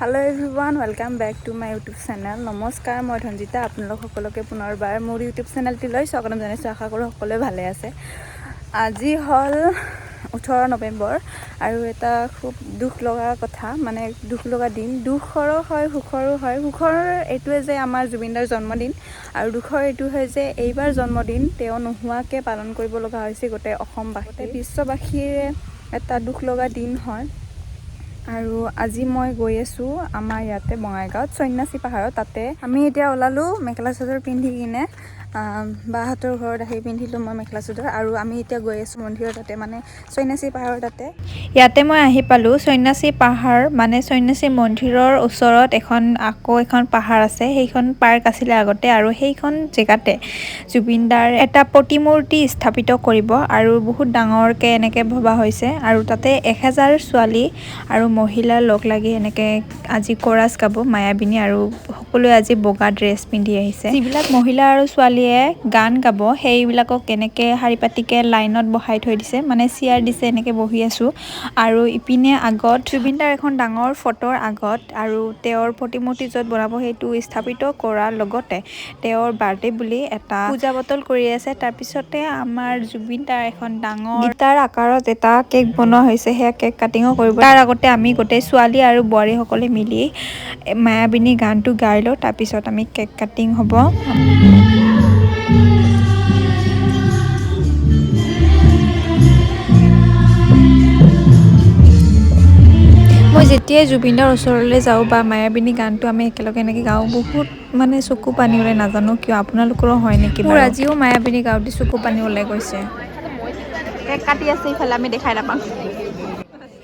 Hello everyone, welcome back to my YouTube channel. নমস্কাৰ মই ধনজিতা আপোনালোক সকলোকে পুনৰবাৰ মোৰ YouTube চেনেলটিলৈ স্বাগতম জনাইছো আশা কৰো সকলোৱে ভালে আছে আজি হল 18 নৱেম্বৰ আৰু এটা খুব দুখ লগা কথা মানে দুখ লগা দিন দুখৰো হয় সুখৰো হয় সুখৰ এটোৱে যে আমাৰ জুবিনদাৰ জন্মদিন আৰু দুখৰ এটো হয় যে এইবাৰ জন্মদিন তেও নোহোৱাকে পালন কৰিব লগা হৈছে গোটে অসমবাসী বিশ্ববাসীৰ এটা দুখ লগা দিন হয় আৰু আজি মই গৈ আছো আমাৰ ইয়াতে বঙাইগাঁৱত সন্যাসী পাহাৰত তাতে আমি এতিয়া ওলালো মেখেলা চাদৰ পিন্ধি কিনে বাহাতৰ ঘৰত আহি পিন্ধিলো মই মেখেলা চাদৰ আৰু আমি এতিয়া গৈ আছো মন্দিৰৰ তাতে মানে সন্যাসী পাহাৰৰ তাতে ইয়াতে মই আহি পালো সন্যাসী পাহাৰ মানে সন্যাসী মন্দিৰৰ ওচৰত এখন পাহাৰ আছে সেইখন পাৰ্ক আছিল আগতে আৰু সেইখন জেগাতে জুবিনদাৰ এটা প্ৰতিমূৰ্তি স্থাপিত কৰিব আৰু বহুত ডাঙৰকে এনেকে ভবা হৈছে আৰু তাতে 1000 ছোৱালী আৰু মহিলা লগ লাগি এনেকে আজি কোৰাছ গাব মায়াবিনী আৰু সকলোৱে আজি বগা ড্ৰেছ পিন্ধি আহিছে যিবিলাক মহিলা আৰু ছোৱালীয়ে গান গাব সেইবিলাকক কেনেকে হাৰি পাতিকে লাইনত বহাই থৈ দিছে মানে চেয়াৰ দিছে এনেকে বহি আছো আৰু ইপিনে আগত জুবিনদাৰ এখন ডাঙৰ ফটোৰ আগত আৰু তেওঁৰ প্ৰতিমূৰ্তি যত বনাব হেতু স্থাপিত কৰাৰ লগতে তেওঁৰ বাৰ্থডে বুলি এটা পূজা বটল কৰি আছে তাৰ পিছতে আমাৰ জুবিনদাৰ এখন ডাঙৰ গিটাৰ আকাৰত এটা কেক বনোৱা হৈছে হে কেক কাটিংও কৰিব তাৰ আগতে আমি গোটে ছোৱালী আৰু বোৱাৰী সকলে মিলি মায়াবিনী গানটো গাই লো তাৰ পিছত আমি কেক কাটিং হ'ব মই যেতিয়াই জুবিনৰ ওচৰলৈ যাওঁ বা মায়াবিনী গানটো আমি একেলগে এনেকৈ গাওঁ বহুত মানে চকু পানী ওলাই নাজানো কিয় আপোনালোকৰো হয় নেকি মোৰ আজিও মায়াবিনী গাওঁতে চকু পানী ওলাই গৈছে কেক কাটি আছে ইফালে আমি দেখাই নাপাম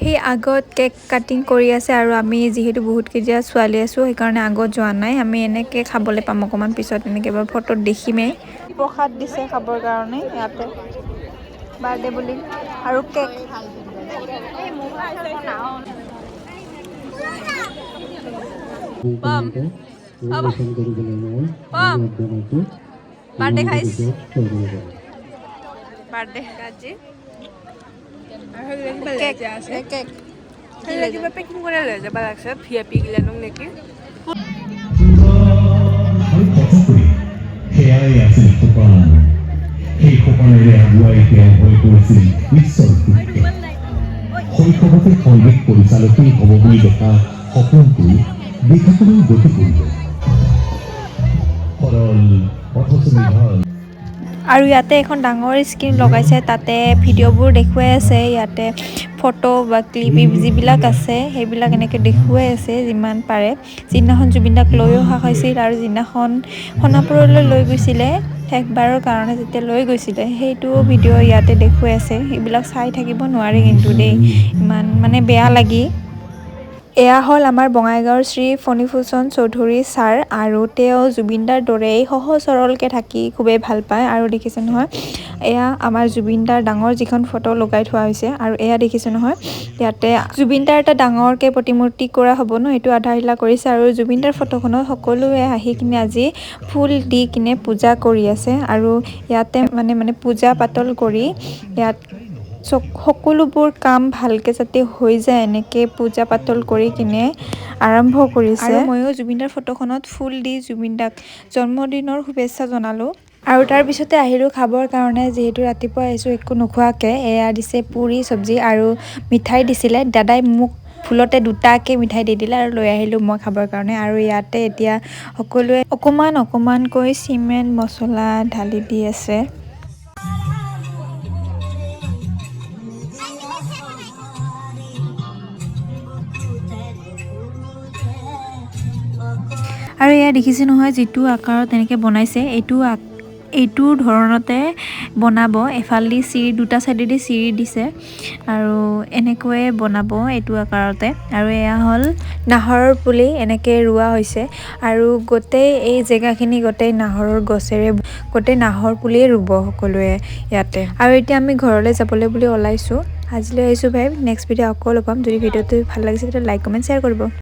সেই আগত কেক কাটিং কৰি আছে আৰু আমি যেহেতু বহুত কেজিয়া ছোৱালী আছো সেইকাৰণে আগত যোৱা নাই আমি এনেকৈ খাবলৈ পাম অকমান পিছত এনেকৈ ফটোত দেখিমেই প্ৰসাদ দিছে খাবৰ কাৰণে ইয়াতে বাৰ্থডে বুলি আৰু cake Pom. Apa? Pom. Birthday guys. Birthday gaji. Cake. Cake. Lagi apa packing kau dah je balak set VIP gila nung neki. Hei ya sih tuan. Hei kau mana dia buat dia buat kursi. Misal tu. Hei kau apa kau buat kursi lalu tu kau buat dekat hopung tu. বিখ্যাতভাৱে গতি কৰিব আৰু ইয়াতে এখন ডাঙৰ screen লগাইছে তাতে ভিডিঅ'বোৰ দেখুৱাই আছে ইয়াতে ফটো বা ক্লিপ যিবিলাক আছে সেইবিলাক এনেকৈ দেখুৱাই আছে যিমান পাৰে যিদিনাখন জুবিনদাক লৈ অহা হৈছিল আৰু যিদিনাখন সোণাপুৰলৈ লৈ গৈছিলে শেষবাৰৰ কাৰণে যেতিয়া লৈ গৈছিলে সেইটো ভিডিঅ' ইয়াতে দেখুৱাই আছে এইবিলাক চাই থাকিব নোৱাৰি কিন্তু দেই ইমান মানে বেয়া লাগি এয়া হল আমাৰ বঙাইগাঁৱৰ শ্ৰী ফণীভূষণ চৌধুৰী ছাৰ আৰু তেওঁ জুবিনদাৰ দৰেই সহজ সৰলকে থাকি খুবেই ভাল পায় আৰু দেখিছে নহয় এয়া আমাৰ জুবিনদাৰ ডাঙৰ যিখন ফটো লগাই থোৱা হৈছে আৰু এয়া দেখিছে নহয় ইয়াতে জুবিনদাৰ এটা ডাঙৰকে প্ৰতিমূৰ্তি কৰা হ'ব ন এইটো আধাৰিলা কৰিছে আৰু জুবিনদাৰ ফটোখনত সকলোৱে আহি কিনে আজি ফুল দি কিনে পূজা কৰি আছে আৰু ইয়াতে মানে পূজা পাতল কৰি ইয়াত সকলোবোৰ কাম ভালকে যাতে হৈ যায় এনেকে পূজা পাতল কৰি কিনে আৰম্ভ কৰিছে আৰু ময়ো জুবিনদাৰ ফটোখনত ফুল দি জুবিনদাক জন্মদিনৰ শুভেচ্ছা জনালো আৰু তাৰ পিছতে আহিলো খাবৰ কাৰণে যেহেতু ৰাতিপুৱা আহিছো একো নোখোৱাকে এয়া দিছে পুৰি চব্জি আৰু মিঠাই দিছিলে দাদাই মোক ফুলতে দুটাকে মিঠাই দি দিলে আৰু লৈ আহিলো মই খাবৰ কাৰণে আৰু ইয়াতে এতিয়া সকলোৱে অকমানকৈ চিমেণ্ট মছলা ঢালি দি আছে আৰু এয়া দেখিছে নহয় যেটো আকাৰত এনেকৈ বনাইছে এইটো ধৰণতে বনাব এফালদি চিৰি দুটা সাইডেদি চিৰি দিছে আৰু এনেকৈ বনাব এইটো আকাৰতে আৰু এয়া হল নাহৰৰ পুলি এনেকৈ ৰুৱা হৈছে আৰু গোটেই এই জেগাখিনি গোটেই নাহৰৰ গছেৰে গোটেই নাহৰ পুলিয়ে ৰুব সকলোৱে ইয়াতে আৰু এতিয়া আমি ঘৰলৈ যাবলৈ বুলি ওলাইছো আজিলৈ আহিছো ভাই নেক্সট ভিডিঅ' আকৌ লগ পাম যদি ভিডিঅ'টো ভাল লাগিছে তেন্তে লাইক কমেন্ট শ্বেয়াৰ কৰিব